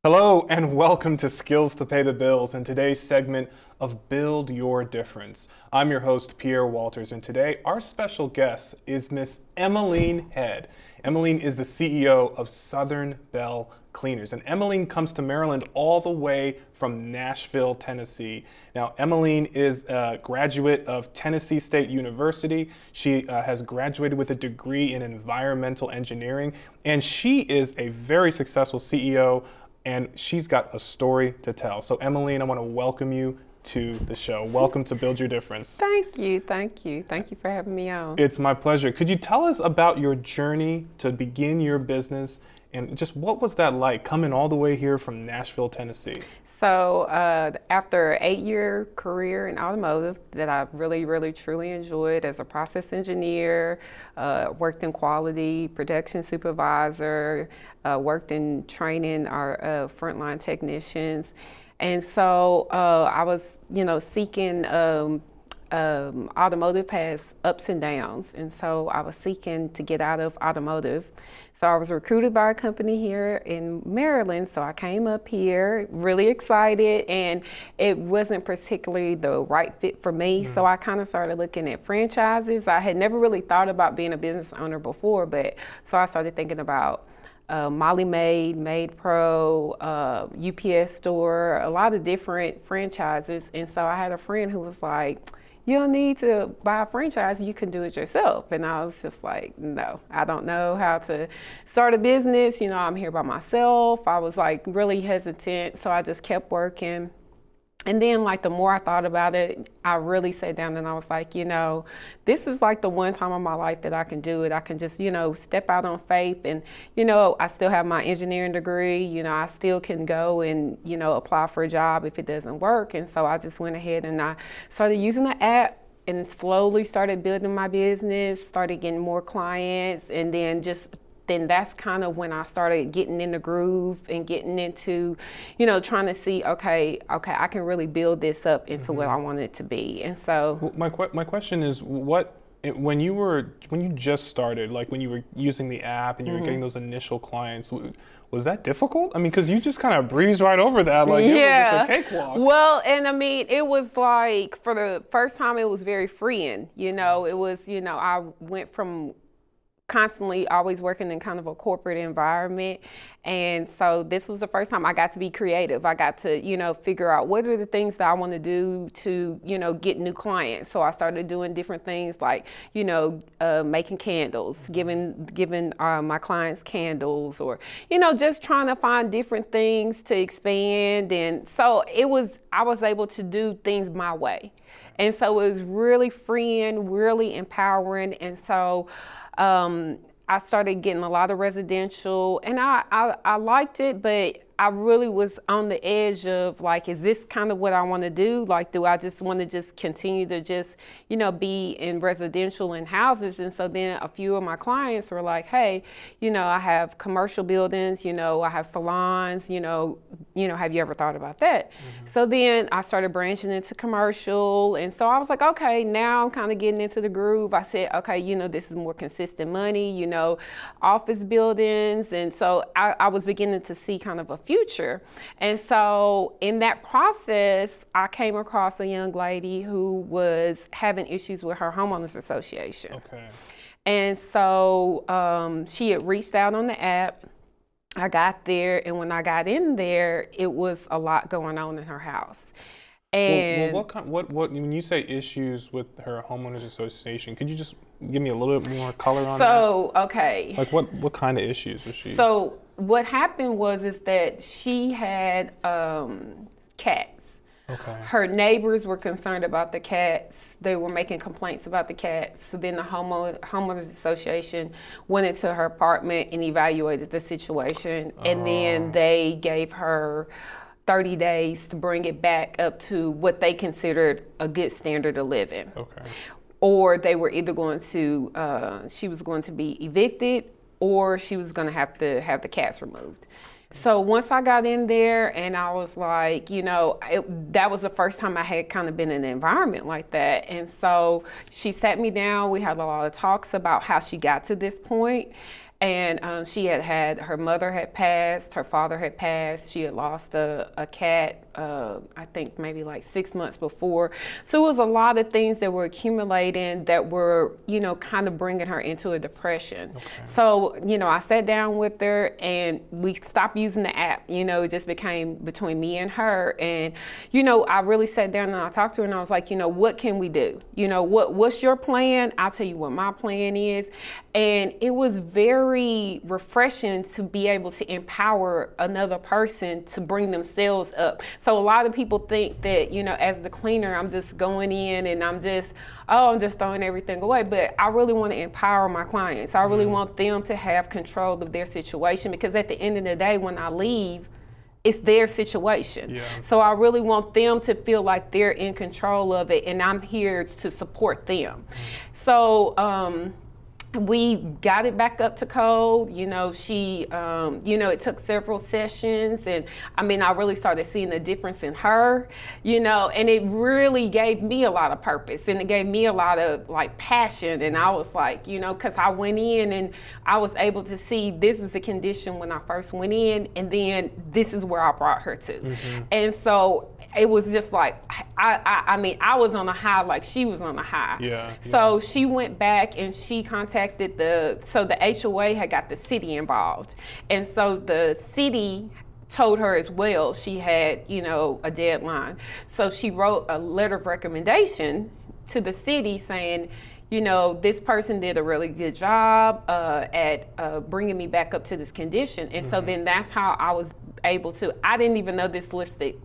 Hello and welcome to Skills to Pay the Bills and today's segment of Build Your Difference. I'm your host, Pierre Walters, and today our special guest is Miss Emmalyne Head. Emmalyne is the CEO of Southern Belle Cleaners, and Emmalyne comes to Maryland all the way from Nashville, Tennessee. Now, Emmalyne is a graduate of Tennessee State University. She has graduated with a degree in environmental engineering, and she is a very successful CEO, and she's got a story to tell. So Emmalyne, I want to welcome you to the show. Welcome to Build Your Difference. Thank you. Thank you for having me on. It's my pleasure. Could you tell us about your journey to begin your business and just what was that like coming all the way here from Nashville, Tennessee? So after an 8-year career in automotive that I really, truly enjoyed as a process engineer, worked in quality, production supervisor, worked in training our frontline technicians. And so I was, seeking, automotive has ups and downs. And so I was seeking to get out of automotive. So I was recruited by a company here in Maryland. So I came up here really excited, and it wasn't particularly the right fit for me. So I kind of started looking at franchises. I had never really thought about being a business owner before, but so I started thinking about Molly Maid, Maid Pro, UPS Store, a lot of different franchises. And so I had a friend who was like, you don't need to buy a franchise, you can do it yourself. And I was just like, no, I don't know how to start a business. I'm here by myself. I was like really hesitant, so I just kept working. And then the more I thought about it, I really sat down and I was like, this is like the one time in my life that I can do it. I can just, step out on faith and, I still have my engineering degree, I still can go and, apply for a job if it doesn't work. And so I just went ahead and I started using the app and slowly started building my business, started getting more clients, and then that's kind of when I started getting in the groove and getting into, trying to see, okay, I can really build this up into what I want it to be. And so my question is, when you just started, like when you were using the app and you were getting those initial clients, was that difficult? I mean, because you just kind of breezed right over that, like it was just a cakewalk. Well, and I mean, it was like, for the first time, it was very freeing. It was, I went from constantly always working in kind of a corporate environment. And so this was the first time I got to be creative. I got to, figure out what are the things that I want to do to, get new clients. So I started doing different things like, making candles, giving my clients candles, or, just trying to find different things to expand. And so I was able to do things my way. And so it was really freeing, really empowering. And so I started getting a lot of residential, and I liked it, but I really was on the edge of like, is this kind of what I want to do? Like, do I just want to just continue to just, be in residential and houses? And so then a few of my clients were like, hey, I have commercial buildings, I have salons, have you ever thought about that? So then I started branching into commercial. And so I was like, okay, now I'm kind of getting into the groove. I said, okay, this is more consistent money, office buildings. And so I was beginning to see kind of a future. And so in that process, I came across a young lady who was having issues with her homeowners association. Okay. And so she had reached out on the app. I got there, and when I got in there, it was a lot going on in her house. And what when you say issues with her homeowners association, could you just give me a little bit more color on that? So, okay. Like what kind of issues was she? So what happened is that she had cats. Okay. Her neighbors were concerned about the cats. They were making complaints about the cats. So then the homeowners association went into her apartment and evaluated the situation. And then they gave her 30 days to bring it back up to what they considered a good standard of living. Okay. Or they were either going to, she was going to be evicted, or she was going to have the cats removed. So once I got in there, and I was like, that was the first time I had kind of been in an environment like that. And so she sat me down. We had a lot of talks about how she got to this point. And she had her mother had passed, her father had passed. She had lost a cat, I think maybe like 6 months before. So it was a lot of things that were accumulating that were, kind of bringing her into a depression. Okay. So, I sat down with her and we stopped using the app. It just became between me and her. And, I really sat down and I talked to her and I was like, what can we do? What's your plan? I'll tell you what my plan is. And it was very refreshing to be able to empower another person to bring themselves up. So a lot of people think that, as the cleaner, I'm just going in and I'm just throwing everything away. But I really want to empower my clients. I really want them to have control of their situation, because at the end of the day, when I leave, it's their situation. Yeah. So I really want them to feel like they're in control of it, and I'm here to support them. So, we got it back up to code. It took several sessions, and I really started seeing the difference in her, and it really gave me a lot of purpose, and it gave me a lot of passion. And I was like, because I went in and I was able to see this is the condition when I first went in, and then this is where I brought her to. Mm-hmm. And so it was just like, I was on a high like she was on a high. Yeah. So she went back and she contacted the HOA had got the city involved. And so the city told her as well she had, a deadline. So she wrote a letter of recommendation to the city saying, this person did a really good job at bringing me back up to this condition. And so then that's how I was able to, I didn't even know this listed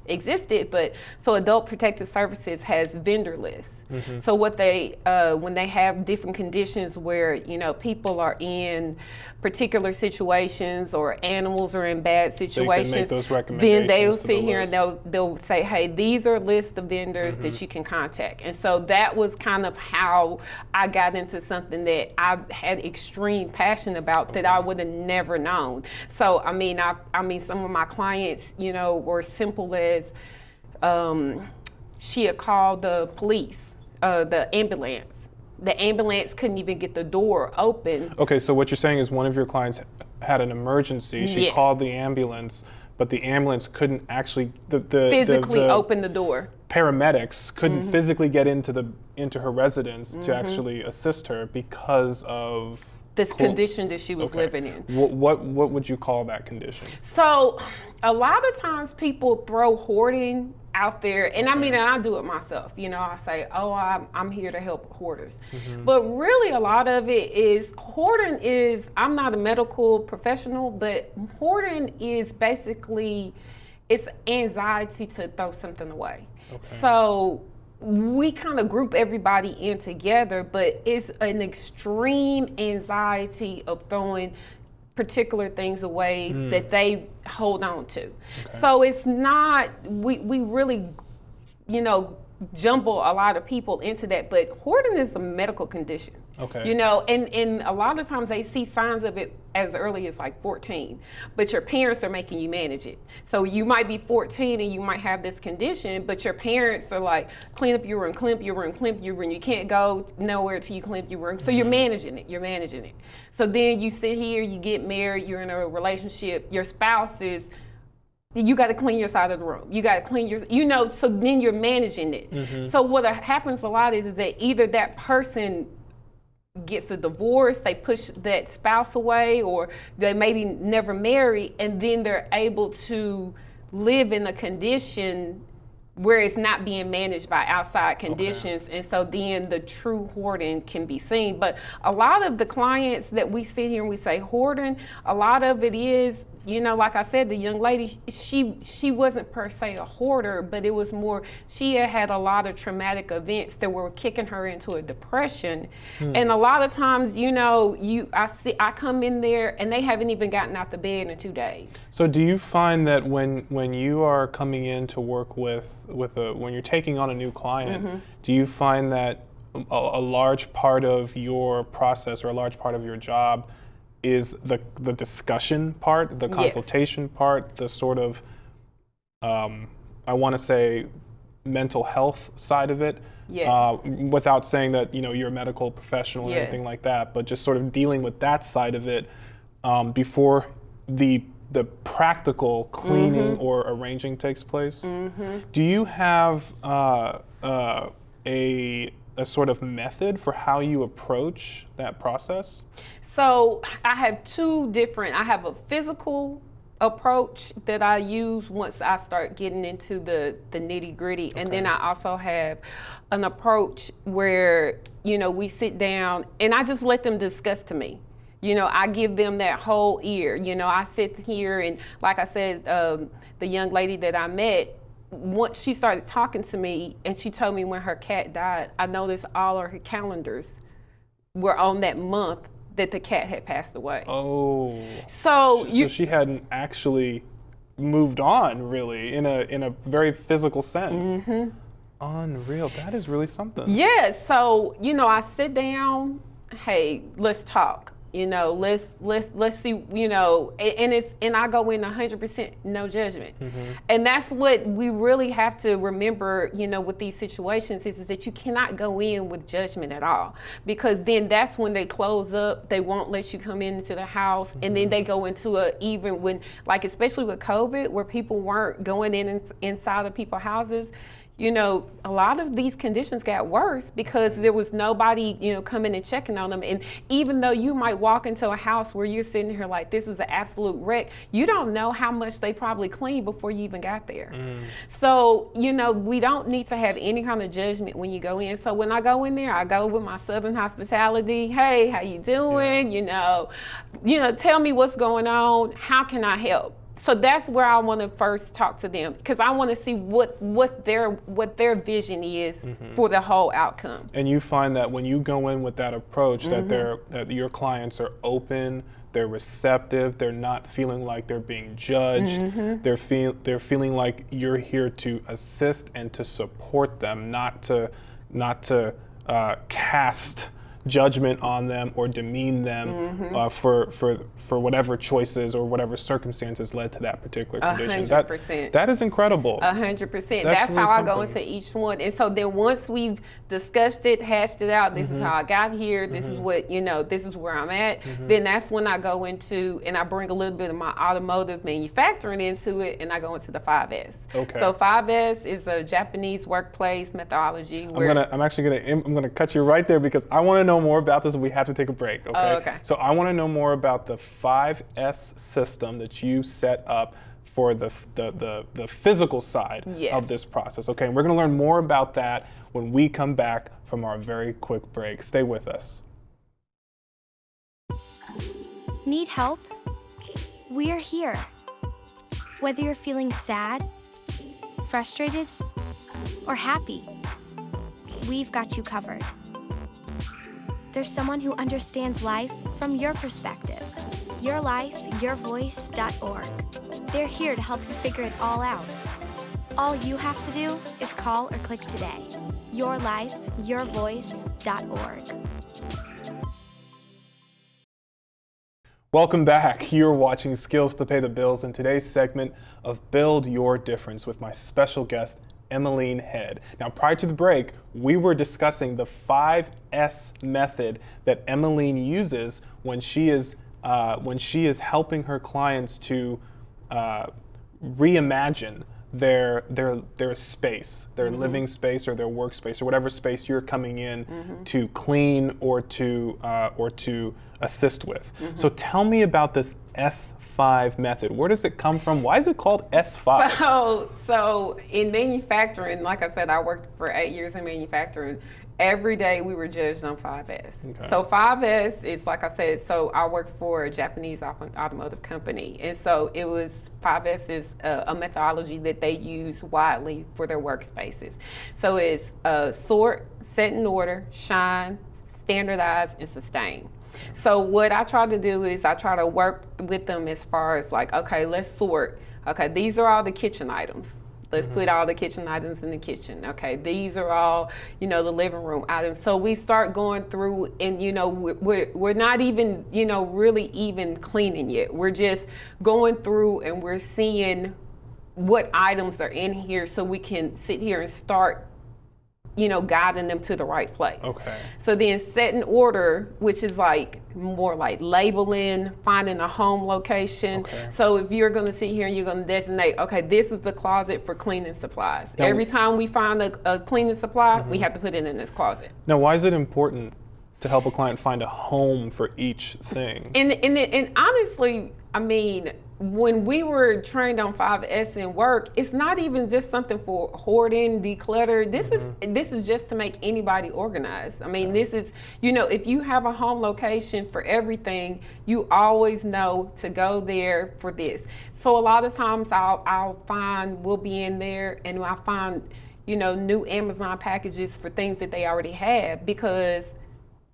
existed, but so Adult Protective Services has vendor lists. Mm-hmm. So what they, when they have different conditions where, people are in particular situations or animals are in bad situations, make those recommendations, then they'll sit here and they'll say, hey, these are lists of vendors that you can contact. And so that was kind of how I got into something that I had extreme passion about that I would have never known. So, some of my clients, were simple as, she had called the police, the ambulance. The ambulance couldn't even get the door open. Okay, so what you're saying is one of your clients had an emergency. She called the ambulance, but the ambulance couldn't actually physically open the door. Paramedics couldn't physically get into her residence to actually assist her because of this condition that she was living in. What would you call that condition? So a lot of times people throw hoarding out there, and and I do it myself. I say, I'm here to help hoarders. But really a lot of it is, hoarding is, I'm not a medical professional, but hoarding is basically, it's anxiety to throw something away. Okay. So we kind of group everybody in together, but it's an extreme anxiety of throwing particular things away that they hold on to. Okay. So it's not, we really, jumble a lot of people into that, but hoarding is a medical condition. Okay. And a lot of times they see signs of it as early as 14, but your parents are making you manage it. So you might be 14 and you might have this condition, but your parents are like, clean up your room, clean up your room, clean up your room. You can't go nowhere till you clean up your room. So you're managing it. So then you sit here, you get married, you're in a relationship, your spouse is, you got to clean your side of the room. You got to clean your, so then you're managing it. So what happens a lot is that either that person gets a divorce, they push that spouse away, or they maybe never marry, and then they're able to live in a condition where it's not being managed by outside conditions. Okay. And so then the true hoarding can be seen. But a lot of the clients that we sit here and we say hoarding, a lot of it is, like I said, the young lady, she wasn't per se a hoarder, but it was more, she had a lot of traumatic events that were kicking her into a depression. And a lot of times, I come in there and they haven't even gotten out the bed in 2 days. So do you find that when you are coming in to work when you're taking on a new client, do you find that a large part of your process or a large part of your job is the discussion part, the consultation part, the sort of, I want to say, mental health side of it. Yes. Without saying that you're a medical professional or Yes. anything like that, but just sort of dealing with that side of it before the practical cleaning or arranging takes place. Do you have a sort of method for how you approach that process? So I have I have a physical approach that I use once I start getting into the nitty gritty. And then I also have an approach where, we sit down and I just let them discuss to me. I give them that whole ear. I sit here and like I said, the young lady that I met, once she started talking to me and she told me when her cat died, I noticed all of her calendars were on that month that the cat had passed away. Oh. So she hadn't actually moved on really in a very physical sense. Unreal. That is really something. Yeah. So, I sit down, hey, let's talk. Let's see, and I go in 100% no judgment. And that's what we really have to remember, with these situations is that you cannot go in with judgment at all, because then that's when they close up, they won't let you come into the house, and then they go into especially with COVID, where people weren't going inside of people's houses. A lot of these conditions got worse because there was nobody, coming and checking on them. And even though you might walk into a house where you're sitting here like, this is an absolute wreck, you don't know how much they probably cleaned before you even got there. So, we don't need to have any kind of judgment when you go in. So when I go in there, I go with my Southern hospitality. Hey, how you doing? Tell me what's going on. How can I help? So that's where I want to first talk to them, because I want to see what their vision is for the whole outcome. And you find that when you go in with that approach, that your clients are open, they're receptive, they're not feeling like they're being judged. They're feeling like you're here to assist and to support them, not to cast judgment on them or demean them for whatever choices or whatever circumstances led to that particular condition. 100%. That is incredible. 100%. That's really how I go something. into each one. And so then once we've discussed it, hashed it out, this is how I got here, this is what, this is where I'm at, then that's when I go into, and I bring a little bit of my automotive manufacturing into it, and I go into the 5S. Okay. So 5S is a Japanese workplace methodology where I'm gonna cut you right there because I want to know more about this. We have to take a break. Okay. Oh, okay. So I want to know more about the 5S system that you set up for the physical side Yes. of this process. Okay. And we're going to learn more about that when we come back from our very quick break. Stay with us. Need help? We're here. Whether you're feeling sad, frustrated, or happy, we've got you covered. There's someone who understands life from your perspective. YourLifeYourVoice.org. They're here to help you figure it all out. All you have to do is call or click today. YourLifeYourVoice.org. Welcome back. You're watching Skills to Pay the Bills in today's segment of Build Your Difference with my special guest, Emmalyne Head. Now, prior to the break, we were discussing the 5S method that Emmalyne uses when she is helping her clients to reimagine their space, their living space or their workspace or whatever space you're coming in to clean or to assist with. So tell me about this S5 method. Where does it come from? Why is it called S5? So in manufacturing, like I said, I worked for 8 years in manufacturing. Every day we were judged on 5S. Okay. So 5S is, like I said, so I worked for a Japanese automotive company. And so 5S is a methodology that they use widely for their workspaces. So it's sort, set in order, shine, standardize, and sustain. So what I try to do is I try to work with them as far as like, okay, let's sort. Okay, these are all the kitchen items. Let's put all the kitchen items in the kitchen. Okay, these are all, the living room items. So we start going through and, we're not even, really even cleaning yet. We're just going through and we're seeing, what items are in here so we can sit here and start, guiding them to the right place. Okay. So then set an order, which is like more like labeling, finding a home location. Okay. So if you're going to sit here and you're going to designate, okay, this is the closet for cleaning supplies. Now, every time we find a cleaning supply, we have to put it in this closet. Now, why is it important to help a client find a home for each thing? And honestly, I mean, when we were trained on 5S in work, it's not even just something for hoarding, declutter. This is just to make anybody organized. I mean, this is, if you have a home location for everything, you always know to go there for this. So a lot of times I'll find, we'll be in there and I'll find, new Amazon packages for things that they already have because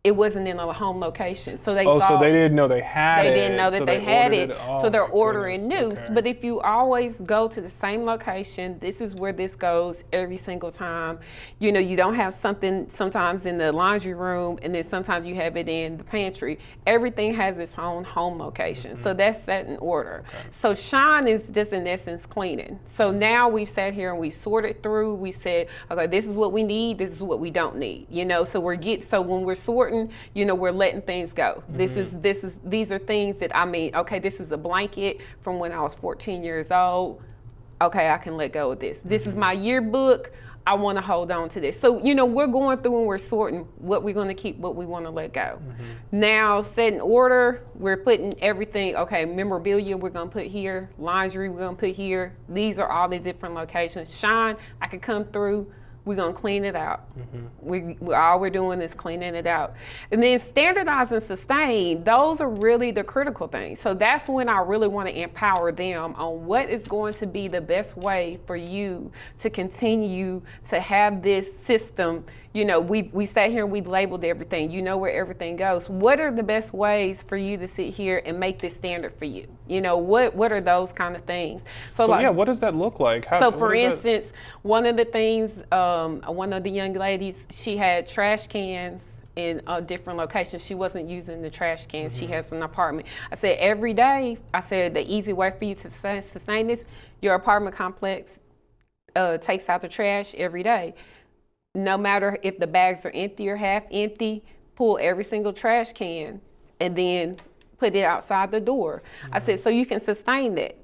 it wasn't in a home location. So they so they didn't know they had it. They didn't know that they had it. So they're ordering new. Okay. But if you always go to the same location, this is where this goes every single time. You don't have something sometimes in the laundry room and then sometimes you have it in the pantry. Everything has its own home location. So that's set in order. Okay. So shine is just in essence cleaning. So now we've sat here and we sorted through. We said, okay, this is what we need. This is what we don't need. So when we're sorting, we're letting things go. These are things that okay, this is a blanket from when I was 14 years old. Okay, I can let go of this. This is my yearbook. I want to hold on to this. So, we're going through and we're sorting what we're going to keep, what we want to let go. Now, set in order, we're putting everything, okay, memorabilia we're going to put here, laundry we're going to put here. These are all the different locations. Shine, I can come through. We're gonna clean it out. All we're doing is cleaning it out. And then standardize and sustain, those are really the critical things. So that's when I really wanna empower them on what is going to be the best way for you to continue to have this system. We sat here and we labeled everything. You know where everything goes. What are the best ways for you to sit here and make this standard for you? What are those kind of things? So what does that look like? For instance, one of the things, one of the young ladies, she had trash cans in a different location. She wasn't using the trash cans. She has an apartment. I said, every day, the easy way for you to sustain this, your apartment complex takes out the trash every day. No matter if the bags are empty or half empty, pull every single trash can and then put it outside the door. I said, so you can sustain that.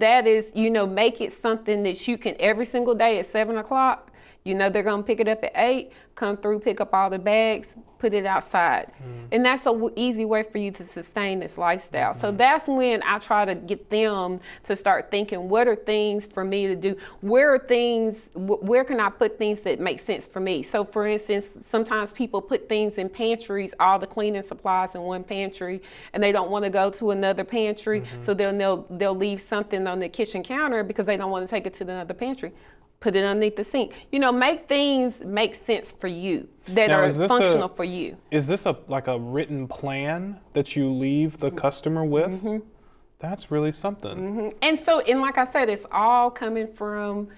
That is, make it something that you can every single day at 7 o'clock. They're gonna pick it up at 8, come through, pick up all the bags, put it outside. And that's an easy way for you to sustain this lifestyle. So that's when I try to get them to start thinking, what are things for me to do? Where can I put things that make sense for me? So for instance, sometimes people put things in pantries, all the cleaning supplies in one pantry, and they don't want to go to another pantry. So they'll leave something on the kitchen counter because they don't want to take it to another pantry. Put it underneath the sink. Make things make sense for you that are functional for you. Is this like a written plan that you leave the customer with? That's really something. And like I said, it's all coming from,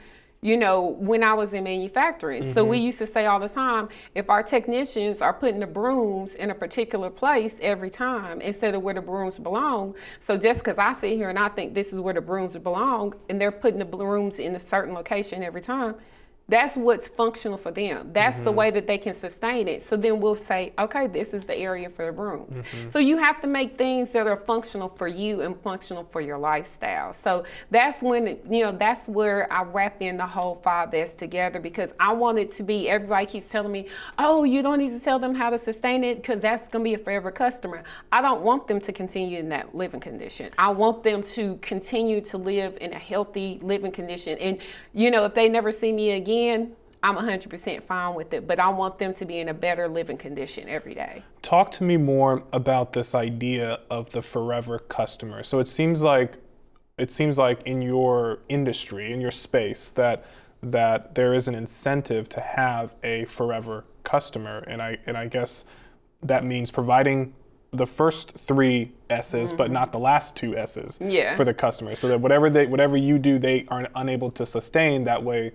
when I was in manufacturing. So we used to say all the time, if our technicians are putting the brooms in a particular place every time instead of where the brooms belong, so just because I sit here and I think this is where the brooms belong and they're putting the brooms in a certain location every time, that's what's functional for them. That's the way that they can sustain it. So then we'll say, okay, this is the area for the brooms. So you have to make things that are functional for you and functional for your lifestyle. So that's when, that's where I wrap in the whole 5S together, because I want it to be, everybody keeps telling me, oh, you don't need to tell them how to sustain it because that's going to be a forever customer. I don't want them to continue in that living condition. I want them to continue to live in a healthy living condition. And, if they never see me again, I'm 100% fine with it, but I want them to be in a better living condition every day. Talk to me more about this idea of the forever customer. So it seems like in your industry, in your space, that there is an incentive to have a forever customer, and I guess that means providing the first 3 S's, but not the last 2 S's for the customer, so that whatever you do, they are unable to sustain. That way,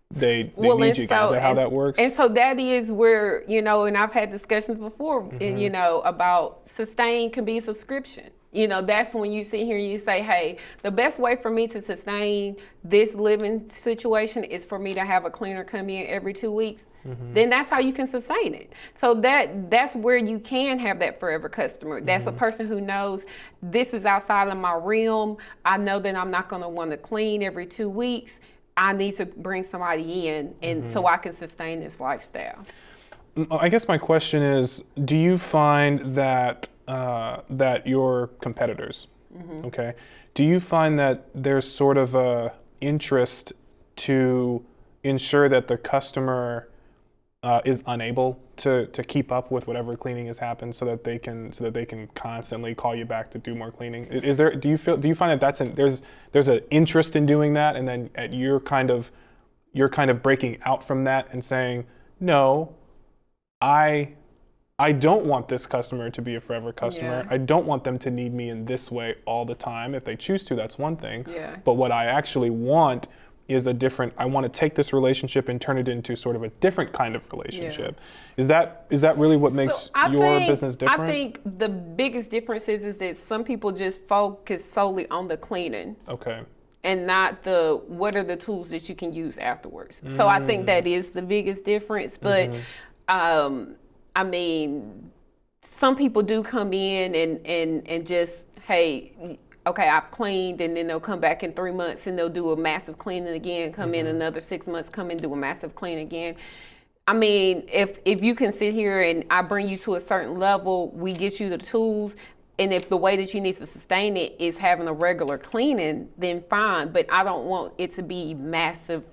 they need you guys. Is that how that works? And so that is where, and I've had discussions before, and, about sustain can be a subscription. That's when you sit here and you say, hey, the best way for me to sustain this living situation is for me to have a cleaner come in every 2 weeks. Then that's how you can sustain it. So that's where you can have that forever customer. That's a person who knows this is outside of my realm. I know that I'm not going to want to clean every 2 weeks. I need to bring somebody in, and so I can sustain this lifestyle. I guess my question is, do you find that that your competitors, okay, do you find that there's sort of a interest to ensure that the customer is unable to keep up with whatever cleaning has happened, so that they can constantly call you back to do more cleaning? Do you find that there's an interest in doing that, and then you're kind of breaking out from that and saying, no, I don't want this customer to be a forever customer. Yeah. I don't want them to need me in this way all the time. If they choose to, that's one thing. Yeah. But what I actually want is I want to take this relationship and turn it into sort of a different kind of relationship. Yeah. Is that really what makes your business different? I think the biggest difference is that some people just focus solely on the cleaning. Okay. And not what are the tools that you can use afterwards. So I think that is the biggest difference. But I mean, some people do come in and just, hey, okay, I've cleaned, and then they'll come back in 3 months and they'll do a massive cleaning again, come in another 6 months, come and do a massive clean again. I mean, if you can sit here and I bring you to a certain level, we get you the tools, and if the way that you need to sustain it is having a regular cleaning, then fine. But I don't want it to be massive,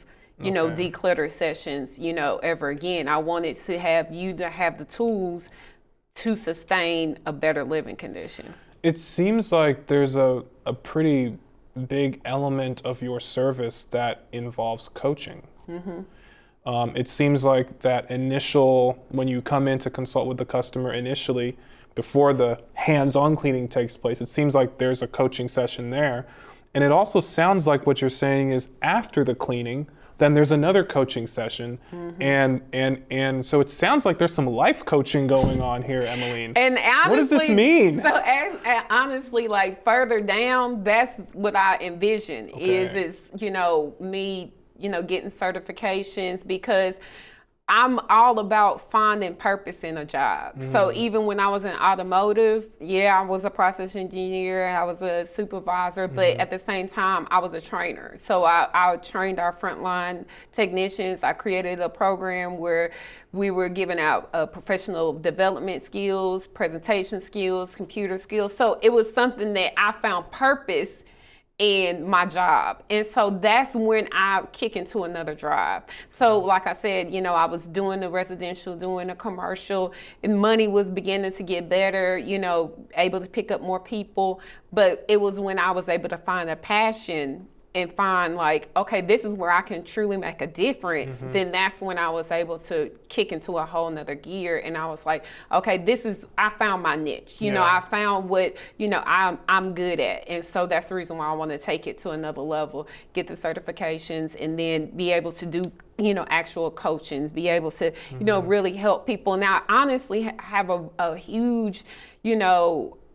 declutter sessions, ever again. I want it to have you to have the tools to sustain a better living condition. It seems like there's a pretty big element of your service that involves coaching. It seems like that when you come in to consult with the customer initially, before the hands-on cleaning takes place, it seems like there's a coaching session there. And it also sounds like what you're saying is after the cleaning, then there's another coaching session, and so it sounds like there's some life coaching going on here, Emmalyne. And honestly, what does this mean? So honestly, like further down, that's what I envision. Okay. Is me getting certifications, because I'm all about finding purpose in a job. So even when I was in automotive, I was a process engineer, I was a supervisor, but at the same time, I was a trainer. So I trained our frontline technicians. I created a program where we were giving out professional development skills, presentation skills, computer skills. So it was something that I found purpose in my job. And so that's when I kick into another drive. So like I said, I was doing the residential, doing the commercial, and money was beginning to get better, able to pick up more people. But it was when I was able to find a passion and find like, okay, this is where I can truly make a difference, then that's when I was able to kick into a whole nother gear. And I was like, okay, I found my niche. I found what, I'm good at. And so that's the reason why I want to take it to another level, get the certifications, and then be able to do, actual coachings, be able to, really help people. Now, I honestly have a huge,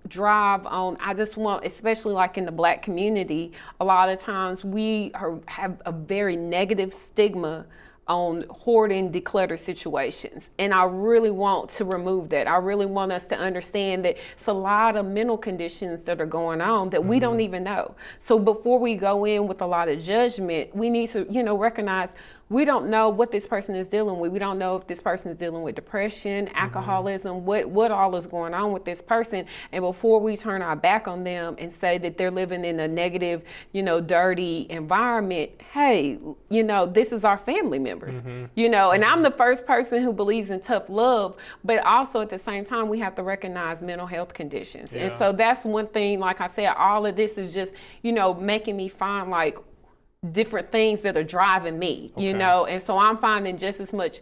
drive on, I just want, especially like in the Black community, a lot of times we have a very negative stigma on hoarding, declutter situations. And I really want to remove that. I really want us to understand that it's a lot of mental conditions that are going on that we don't even know. So before we go in with a lot of judgment, we need to, recognize we don't know what this person is dealing with. We don't know if this person is dealing with depression, alcoholism, what all is going on with this person. And before we turn our back on them and say that they're living in a negative, dirty environment, hey, this is our family members, and I'm the first person who believes in tough love, but also at the same time, we have to recognize mental health conditions. And so that's one thing, like I said, all of this is just, making me find like different things that are driving me, and so I'm finding just as much,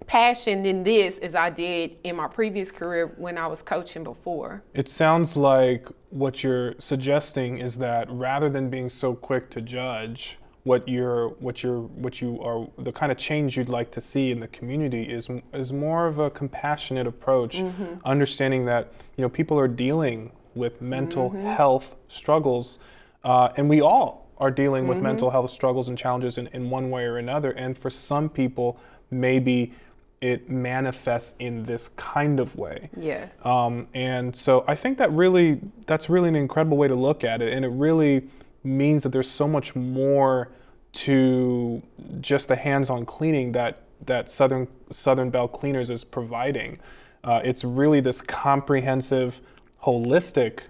passion in this as I did in my previous career when I was coaching before. It sounds like what you're suggesting is that rather than being so quick to judge, what you are, the kind of change you'd like to see in the community is more of a compassionate approach, understanding that people are dealing with mental health struggles, and we all are dealing with mental health struggles and challenges in one way or another. And for some people, maybe it manifests in this kind of way. Yes. And so I think that's really an incredible way to look at it. And it really means that there's so much more to just the hands-on cleaning that Southern Belle Cleaners is providing. It's really this comprehensive, holistic,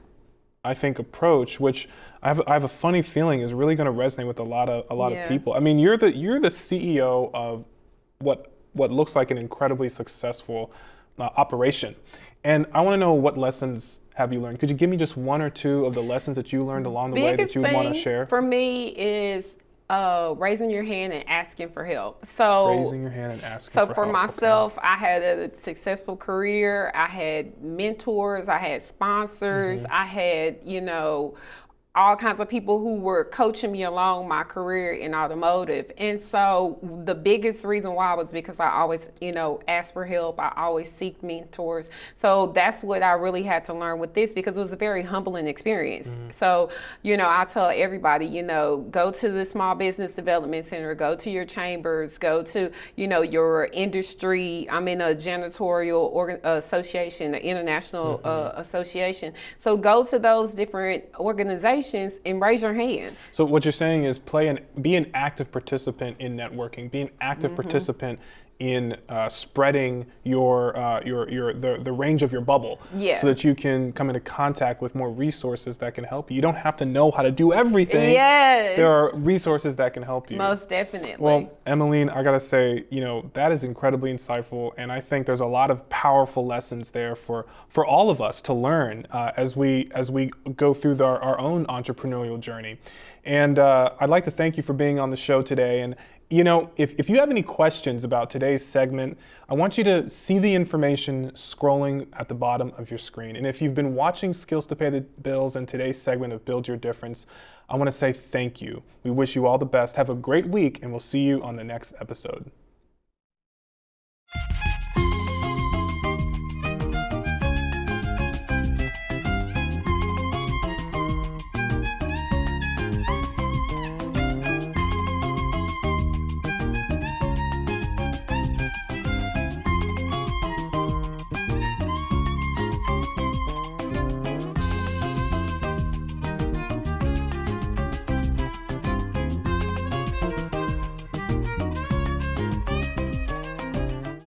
I think, approach, which I have a funny feeling is really going to resonate with a lot of people. I mean, you're the CEO of what looks like an incredibly successful operation, and I want to know, what lessons have you learned? Could you give me just one or two of the lessons that you learned along the way that you would want to share? For me is raising your hand and asking for help. So raising your hand and asking for help. So for myself, I had a successful career. I had mentors. I had sponsors. I had, all kinds of people who were coaching me along my career in automotive. And so the biggest reason why was because I always, asked for help. I always seek mentors. So that's what I really had to learn with this, because it was a very humbling experience. So, I tell everybody, go to the Small Business Development Center, go to your chambers, go to, your industry. I'm in a janitorial association, the international association. So go to those different organizations and raise your hand. So what you're saying is be an active participant in networking, be an active participant in spreading the range of your bubble, so that you can come into contact with more resources that can help you. You don't have to know how to do everything. Yes. There are resources that can help you. Most definitely. Well, Emmalyne, I gotta say, that is incredibly insightful, and I think there's a lot of powerful lessons there for all of us to learn as we go through our own entrepreneurial journey. And I'd like to thank you for being on the show today. And if you have any questions about today's segment, I want you to see the information scrolling at the bottom of your screen. And if you've been watching Skills to Pay the Bills and today's segment of Build Your Difference, I want to say thank you. We wish you all the best. Have a great week, and we'll see you on the next episode.